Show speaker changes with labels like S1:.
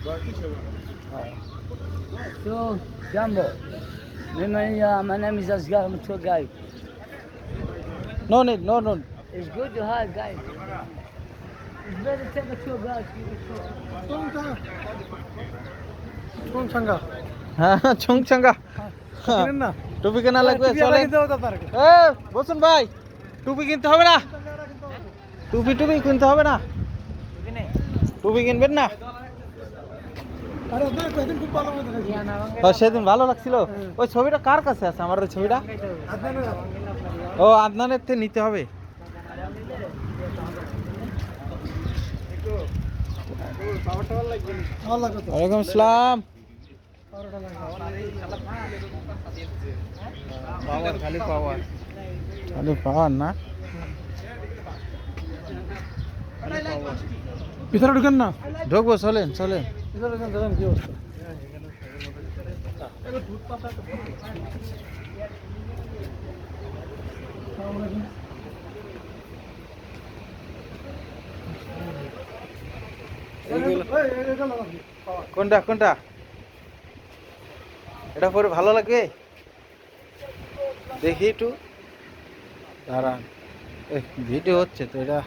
S1: So, Jumbo, my name is Asgar, I'm a tour guide.
S2: No need, no need.
S1: It's good to have guys. It's better to take a tour guide.
S2: হ্যাঁ চংচাঙ্গা
S1: না
S2: টুপি কেনা লাগবে চলেন এ বসুন ভাই টুপি কিনতে হবে না টুপি টুপি কিনতে হবে না টুপি কিনবেন না সেদিন ভালো লাগছিল ওই ছবিটা কার কাছে আছে আমার ওই ছবিটা ও আদনানের থেকে নিতে হবে ওয়ালাইকুম আসসালাম খালি পাওয়ার না ভিতরে ঢুকেন না ঢুকবো চলেন চলেন ভিতরে ঢুকেন চলেন কি অবস্থা কোনটা কোনটা এটা পরে ভালো লাগবে দেখি একটু দাঁড়ান ভিডিও হচ্ছে তো এটা